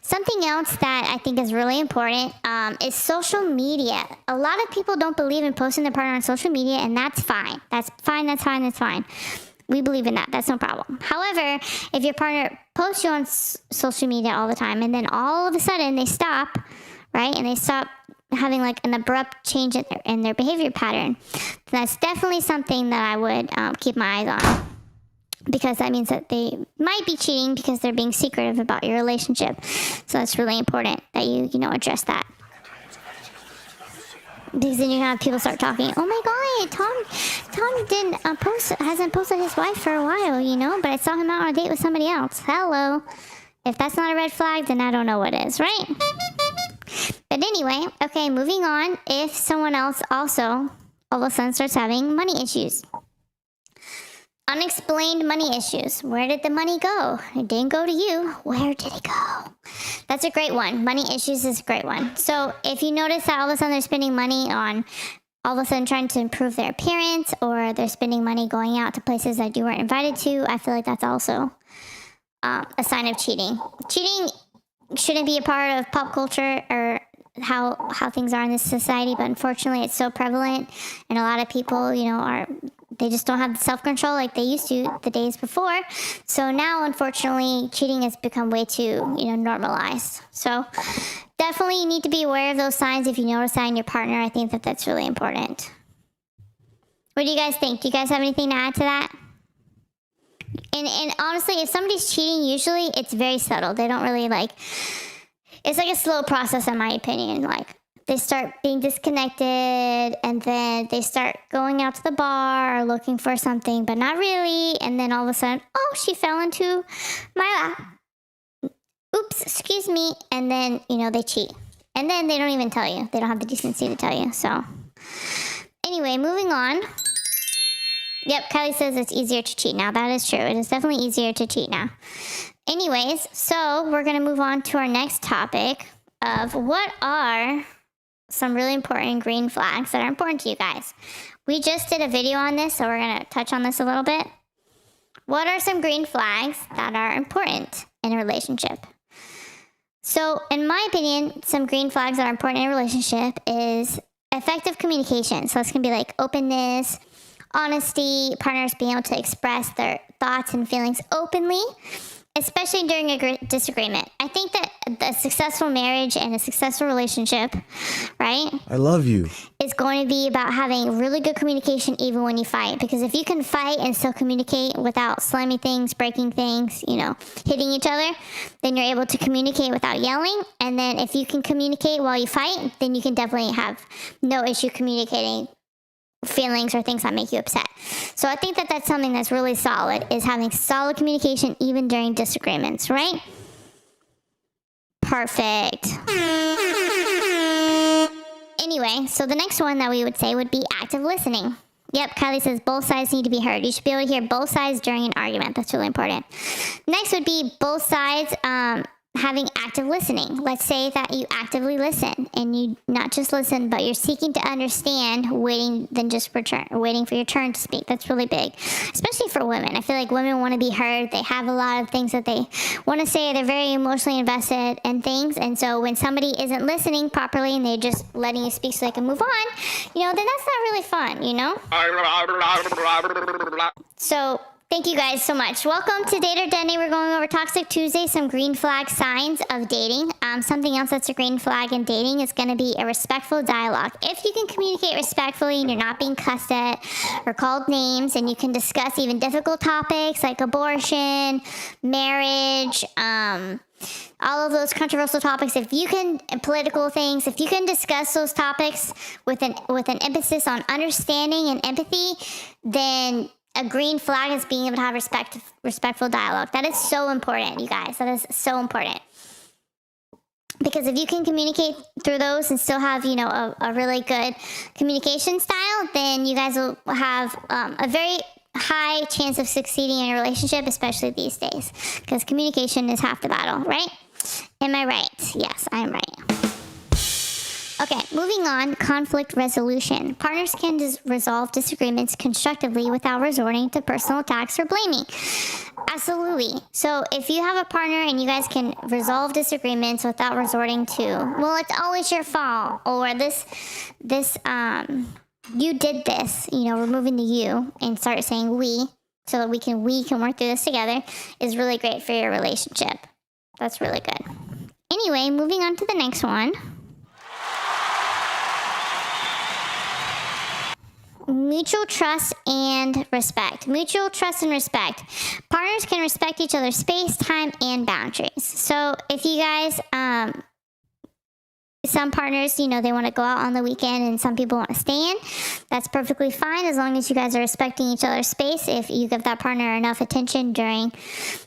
Something else that I think is really important is social media. A lot of people don't believe in posting their partner on social media, and that's fine. That's fine, that's fine, that's fine. We believe in that. That's no problem. However, if your partner posts you on social media all the time and then all of a sudden they stop, right? And they stop having like an abrupt change in their behavior pattern, that's definitely something that I would keep my eyes on, because that means that they might be cheating because they're being secretive about your relationship. So that's really important that you address that. Because then you have people start talking, oh my god, Tom hasn't posted his wife for a while, but I saw him out on a date with somebody else. Hello. If that's not a red flag, then I don't know what is, right? But anyway, okay, moving on. If someone else also all of a sudden starts having money issues. Unexplained money issues. Where did the money go? It didn't go to you. Where did it go? That's a great one. Money issues is a great one. So if you notice that all of a sudden they're spending money on all of a sudden trying to improve their appearance, or they're spending money going out to places that you weren't invited to, I feel like that's also a sign of cheating. Cheating shouldn't be a part of pop culture or how things are in this society, but unfortunately it's so prevalent, and a lot of people, they just don't have the self-control like they used to the days before. So now, unfortunately, cheating has become way too, normalized. So definitely you need to be aware of those signs. If you notice that in your partner, I think that that's really important. What do you guys think? Do you guys have anything to add to that? And honestly, if somebody's cheating, usually it's very subtle. They don't really it's like a slow process in my opinion. Like, they start being disconnected, and then they start going out to the bar or looking for something, but not really. And then all of a sudden, oh, she fell into my lap. Oops, excuse me. And then, they cheat. And then they don't even tell you. They don't have the decency to tell you. So anyway, moving on. Yep, Kylie says it's easier to cheat now. That is true. It is definitely easier to cheat now. Anyways, so we're going to move on to our next topic of what are some really important green flags that are important to you guys. We just did a video on this, so we're going to touch on this a little bit. What are some green flags that are important in a relationship? So, in my opinion, some green flags that are important in a relationship is effective communication. So, this can be like openness, honesty, partners being able to express their thoughts and feelings openly, especially during a disagreement. I think that a successful marriage and a successful relationship, right? I love you. Is going to be about having really good communication even when you fight. Because if you can fight and still communicate without slamming things, breaking things, hitting each other, then you're able to communicate without yelling. And then if you can communicate while you fight, then you can definitely have no issue communicating feelings or things that make you upset. So I think that that's something that's really solid, is having solid communication even during disagreements, right? Perfect. Anyway, so the next one that we would say would be active listening. Yep, Kylie says both sides need to be heard. You should be able to hear both sides during an argument. That's really important. Next would be both sides having active listening. Let's say that you actively listen, and you not just listen, but you're seeking to understand, waiting for your turn to speak. That's really big, especially for women. I feel like women want to be heard. They have a lot of things that they want to say. They're very emotionally invested in things, and so when somebody isn't listening properly and they're just letting you speak so they can move on, then that's not really fun, So thank you guys so much. Welcome to Date or Detonate. We're going over Toxic Tuesday, some green flag signs of dating. Something else that's a green flag in dating is going to be a respectful dialogue. If you can communicate respectfully and you're not being cussed at or called names, and you can discuss even difficult topics like abortion, marriage, all of those controversial topics, political things, if you can discuss those topics with an emphasis on understanding and empathy, then a green flag is being able to have respectful dialogue. That is so important, you guys. That is so important. Because if you can communicate through those and still have, a really good communication style, then you guys will have a very high chance of succeeding in a relationship, especially these days. Because communication is half the battle, right? Am I right? Yes, I am right. Okay, moving on, conflict resolution. Partners can resolve disagreements constructively without resorting to personal attacks or blaming. Absolutely. So if you have a partner and you guys can resolve disagreements without resorting to, well, it's always your fault, or you did this, removing the you and start saying we, so that we can work through this together, is really great for your relationship. That's really good. Anyway, moving on to the next one. mutual trust and respect. Mutual trust and respect. Partners can respect each other's space, time, and boundaries. So if you guys, some partners, they want to go out on the weekend and some people want to stay in. That's perfectly fine as long as you guys are respecting each other's space. If you give that partner enough attention during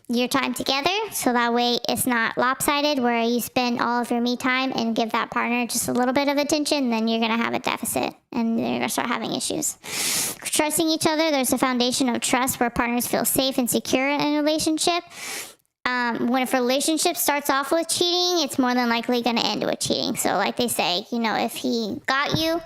your time together, so that way it's not lopsided where you spend all of your me time and give that partner just a little bit of attention, then you're going to have a deficit and you're going to start having issues. Trusting each other, there's a foundation of trust where partners feel safe and secure in a relationship. When a relationship starts off with cheating, it's more than likely going to end with cheating. So like they say, if he got you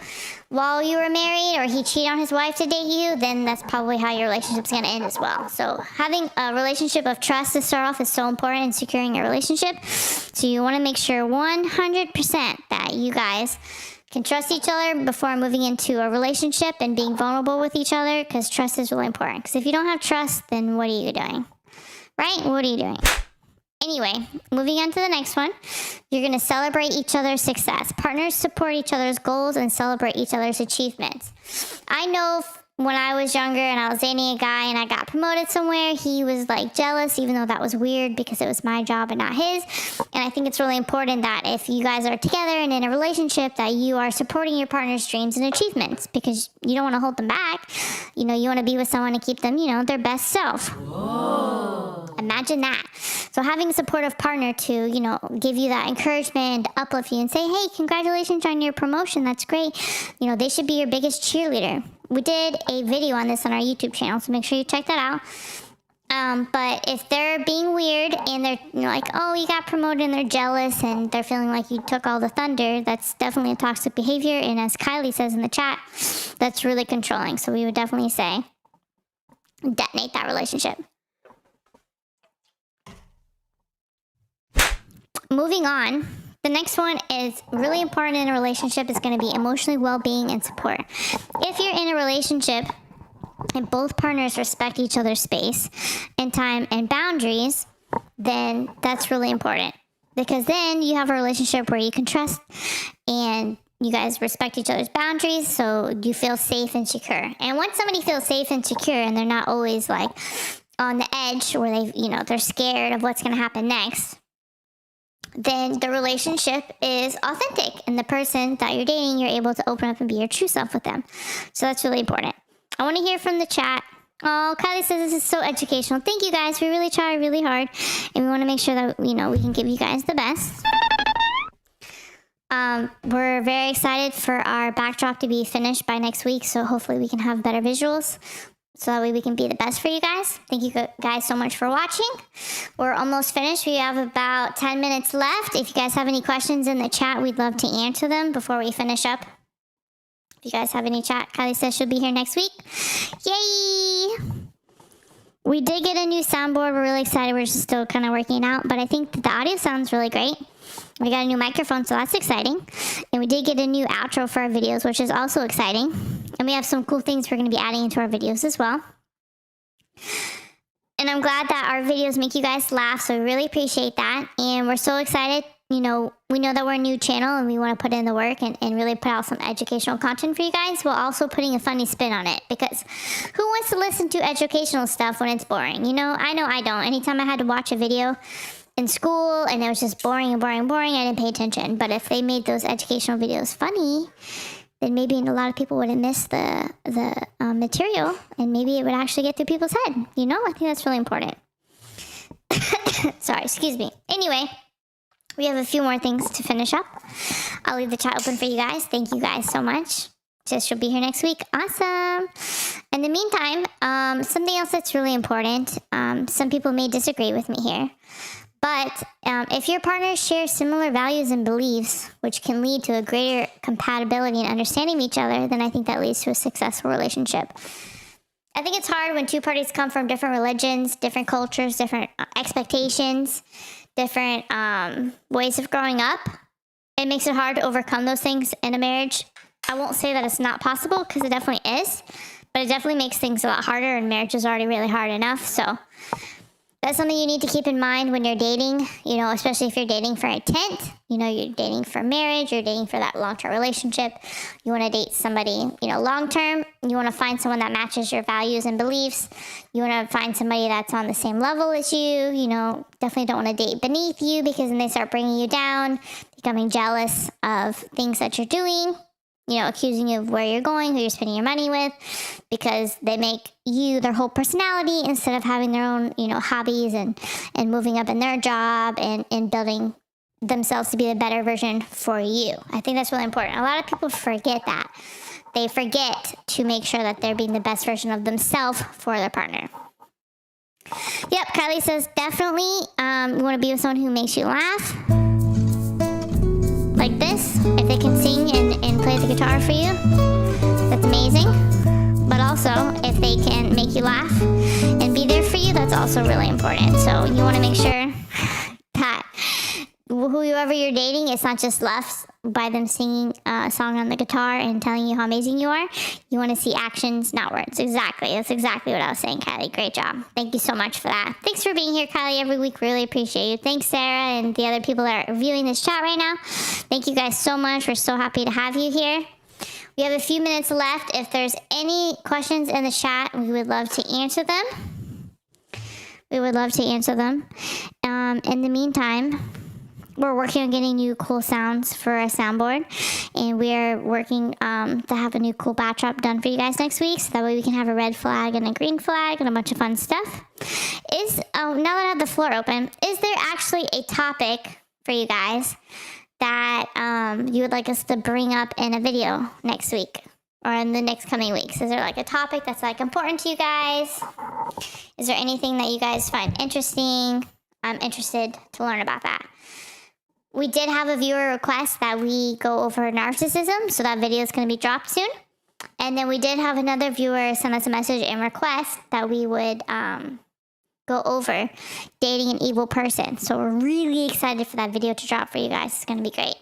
while you were married or he cheated on his wife to date you, then that's probably how your relationship's going to end as well. So having a relationship of trust to start off is so important in securing a relationship. So you want to make sure 100% that you guys can trust each other before moving into a relationship and being vulnerable with each other, because trust is really important. Because if you don't have trust, then what are you doing? Right? What are you doing? Anyway, moving on to the next one. You're going to celebrate each other's success. Partners support each other's goals and celebrate each other's achievements. I know when I was younger and I was dating a guy and I got promoted somewhere, he was like jealous, even though that was weird because it was my job and not his. And I think it's really important that if you guys are together and in a relationship, that you are supporting your partner's dreams and achievements, because you don't want to hold them back. You want to be with someone to keep them, their best self. Whoa. Imagine that. So having a supportive partner to, give you that encouragement, uplift you and say, hey, congratulations on your promotion. That's great. They should be your biggest cheerleader. We did a video on this on our YouTube channel, so make sure you check that out. But if they're being weird and they're like, oh, you got promoted and they're jealous and they're feeling like you took all the thunder, that's definitely a toxic behavior. And as Kylie says in the chat, that's really controlling. So we would definitely say detonate that relationship. Moving on. The next one is really important in a relationship is going to be emotionally well-being and support. If you're in a relationship and both partners respect each other's space and time and boundaries, then that's really important, because then you have a relationship where you can trust and you guys respect each other's boundaries, so you feel safe and secure. And once somebody feels safe and secure and they're not always like on the edge where they're scared of what's going to happen next, then the relationship is authentic, and the person that you're dating, you're able to open up and be your true self with them. So that's really important. I want to hear from the chat. Oh, Kylie says this is so educational. Thank you guys. We really try really hard, and we want to make sure that we can give you guys the best. We're very excited for our backdrop to be finished by next week, so hopefully we can have better visuals, so that way we can be the best for you guys. Thank you guys so much for watching. We're almost finished. We have about 10 minutes left. If you guys have any questions in the chat, we'd love to answer them before we finish up. If you guys have any chat, Kylie says she'll be here next week. Yay! We did get a new soundboard. We're really excited. We're just still kind of working it out, but I think that the audio sounds really great. We got a new microphone, so that's exciting. And we did get a new outro for our videos, which is also exciting. And we have some cool things we're going to be adding into our videos as well. And I'm glad that our videos make you guys laugh, so we really appreciate that. And we're so excited. We know that we're a new channel and we want to put in the work and really put out some educational content for you guys, while also putting a funny spin on it. Because who wants to listen to educational stuff when it's boring? I know I don't. Anytime I had to watch a video in school and it was just boring, I didn't pay attention. But if they made those educational videos funny, then maybe a lot of people wouldn't miss the material, and maybe it would actually get through people's head. I think that's really important. Sorry, excuse me. Anyway, we have a few more things to finish up. I'll leave the chat open for you guys. Thank you guys so much. She'll be here next week. Awesome. In the meantime, something else that's really important. Some people may disagree with me here. But if your partners share similar values and beliefs, which can lead to a greater compatibility and understanding of each other, then I think that leads to a successful relationship. I think it's hard when two parties come from different religions, different cultures, different expectations, different ways of growing up. It makes it hard to overcome those things in a marriage. I won't say that it's not possible, because it definitely is, but it definitely makes things a lot harder, and marriage is already really hard enough. So That's something you need to keep in mind when you're dating, especially if you're dating for intent. You're dating for marriage, you're dating for that long-term relationship. You want to date somebody, long-term. You want to find someone that matches your values and beliefs. You want to find somebody that's on the same level as you. Definitely don't want to date beneath you, because then they start bringing you down, becoming jealous of things that you're doing. Accusing you of where you're going, who you're spending your money with, because they make you their whole personality instead of having their own, hobbies and moving up in their job and building themselves to be the better version for you. I think that's really important. A lot of people forget that. They forget to make sure that they're being the best version of themselves for their partner. Yep, Kylie says, definitely you want to be with someone who makes you laugh. Like this, if they can sing and play the guitar for you, that's amazing. But also, if they can make you laugh and be there for you, that's also really important. So you want to make sure that whoever you're dating, it's not just left by them singing a song on the guitar and telling you how amazing you are. You want to see actions, not words. Exactly. That's exactly what I was saying, Kylie. Great job. Thank you so much for that. Thanks for being here, Kylie, every week. Really appreciate you. Thanks, Sarah, and the other people that are viewing this chat right now. Thank you guys so much. We're so happy to have you here. We have a few minutes left. If there's any questions in the chat, we would love to answer them. In the meantime, we're working on getting new cool sounds for a soundboard, and we're working to have a new cool backdrop done for you guys next week, so that way we can have a red flag and a green flag and a bunch of fun stuff. Now that I have the floor open, is there actually a topic for you guys that you would like us to bring up in a video next week or in the next coming weeks? Is there like a topic that's like important to you guys? Is there anything that you guys find interesting? I'm interested to learn about that. We did have a viewer request that we go over narcissism, so that video is going to be dropped soon. And then we did have another viewer send us a message and request that we would go over dating an evil person. So we're really excited for that video to drop for you guys. It's going to be great.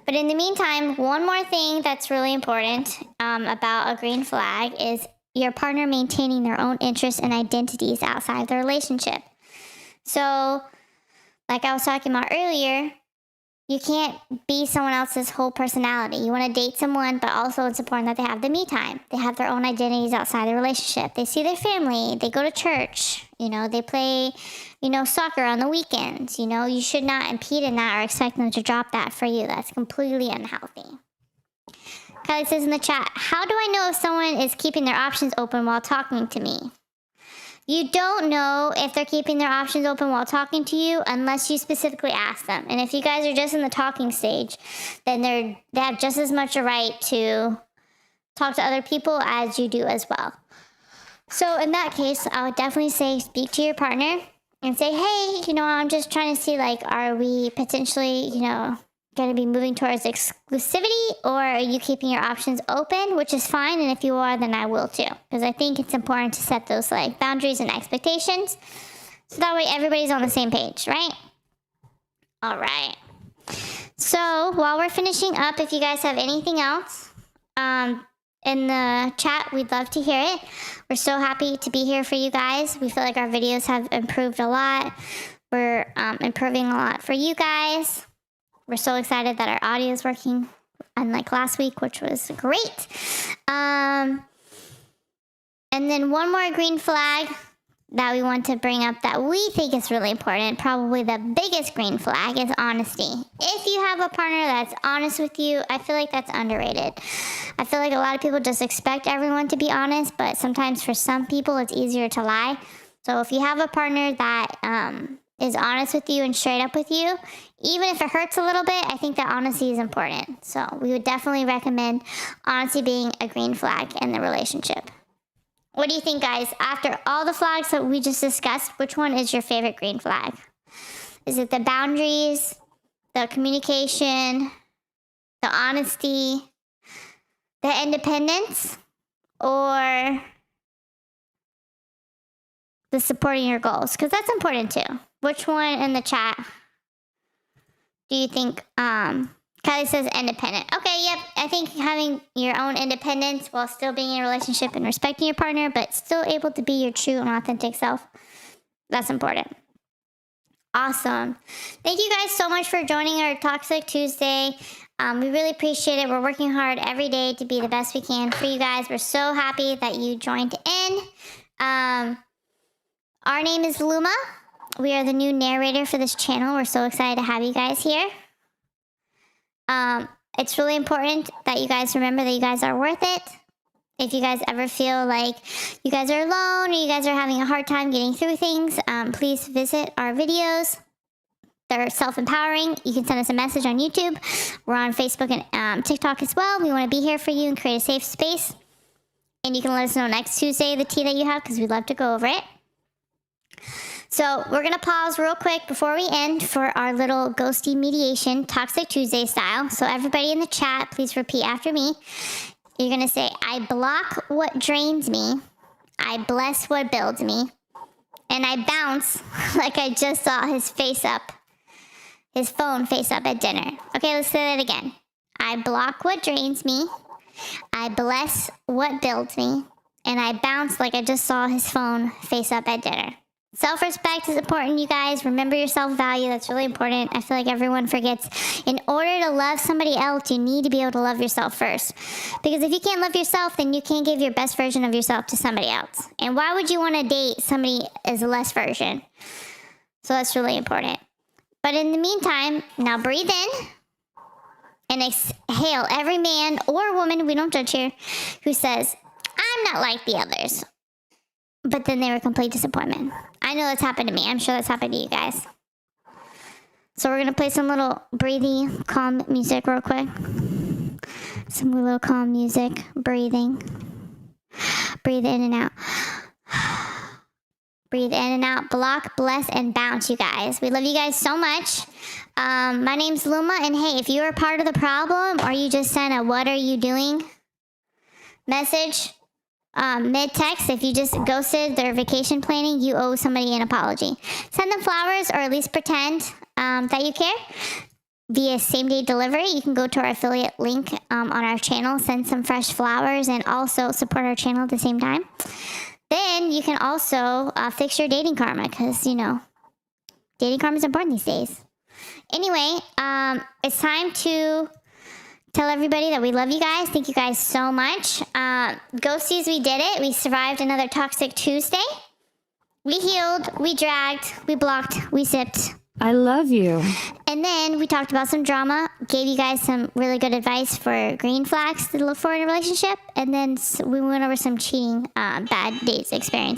But in the meantime, one more thing that's really important about a green flag is your partner maintaining their own interests and identities outside of the relationship. So, like I was talking about earlier, you can't be someone else's whole personality. You want to date someone, but also it's important that they have the me time. They have their own identities outside the relationship. They see their family. They go to church. They play, soccer on the weekends. You should not impede in that or expect them to drop that for you. That's completely unhealthy. Kylie says in the chat, how do I know if someone is keeping their options open while talking to me? You don't know if they're keeping their options open while talking to you unless you specifically ask them. And if you guys are just in the talking stage, then they have just as much a right to talk to other people as you do as well. So in that case, I would definitely say speak to your partner and say, hey, I'm just trying to see, are we potentially, going to be moving towards exclusivity, or are you keeping your options open, which is fine. And if you are, then I will too, because I think it's important to set those boundaries and expectations, so that way everybody's on the same page, right? All right. So while we're finishing up, if you guys have anything else in the chat, we'd love to hear it. We're so happy to be here for you guys. We feel like our videos have improved a lot. We're improving a lot for you guys. We're so excited that our audio is working, unlike last week, which was great. And then one more green flag that we want to bring up that we think is really important, probably the biggest green flag, is honesty. If you have a partner that's honest with you, I feel like that's underrated. I feel like a lot of people just expect everyone to be honest, but sometimes for some people it's easier to lie. So if you have a partner that is honest with you and straight up with you, even if it hurts a little bit, I think that honesty is important. So we would definitely recommend honesty being a green flag in the relationship. What do you think, guys? After all the flags that we just discussed, which one is your favorite green flag? Is it the boundaries, the communication, the honesty, the independence, or the supporting your goals? Because that's important too. Which one in the chat do you think? Kylie says independent. Okay, yep. I think having your own independence while still being in a relationship and respecting your partner, but still able to be your true and authentic self. That's important. Awesome. Thank you guys so much for joining our Toxic Tuesday. We really appreciate it. We're working hard every day to be the best we can for you guys. We're so happy that you joined in. Our name is Luma. We are the new narrator for this channel. We're so excited to have you guys here. It's really important that you guys remember that you guys are worth it. If you guys ever feel like you guys are alone or you guys are having a hard time getting through things, please visit our videos. They're self-empowering. You can send us a message on YouTube. We're on Facebook and TikTok as well. We want to be here for you and create a safe space. And you can let us know next Tuesday the tea that you have because we'd love to go over it. So we're going to pause real quick before we end for our little ghosty mediation, Toxic Tuesday style. So everybody in the chat, please repeat after me. You're going to say, I block what drains me. I bless what builds me. And I bounce like I just saw his phone face up at dinner. Okay, let's say that again. I block what drains me. I bless what builds me. And I bounce like I just saw his phone face up at dinner. Self-respect is important, you guys. Remember your self-value. That's really important. I feel like everyone forgets. In order to love somebody else, you need to be able to love yourself first. Because if you can't love yourself, then you can't give your best version of yourself to somebody else. And why would you want to date somebody as a less version? So that's really important. But in the meantime, now breathe in and exhale. Every man or woman, we don't judge here, who says, I'm not like the others. But then they were a complete disappointment. I know that's happened to me. I'm sure that's happened to you guys. So we're going to play some little breathing, calm music real quick. Some little calm music. Breathing. Breathe in and out. Breathe in and out. Block, bless, and bounce, you guys. We love you guys so much. My name's Luma. And hey, if you're a part of the problem or you just sent a what are you doing message, mid-text, if you just ghosted their vacation planning, you owe somebody an apology. Send them flowers or at least pretend that you care via same-day delivery. You can go to our affiliate link on our channel, send some fresh flowers, and also support our channel at the same time. Then you can also fix your dating karma because, you know, dating karma is important these days. Anyway, it's time to tell everybody that we love you guys. Thank you guys so much. Ghosties, we did it. We survived another Toxic Tuesday. We healed, we dragged, we blocked, we sipped. I love you. And then we talked about some drama, gave you guys some really good advice for green flags to look for in a relationship. And then we went over some cheating, bad dates experiences.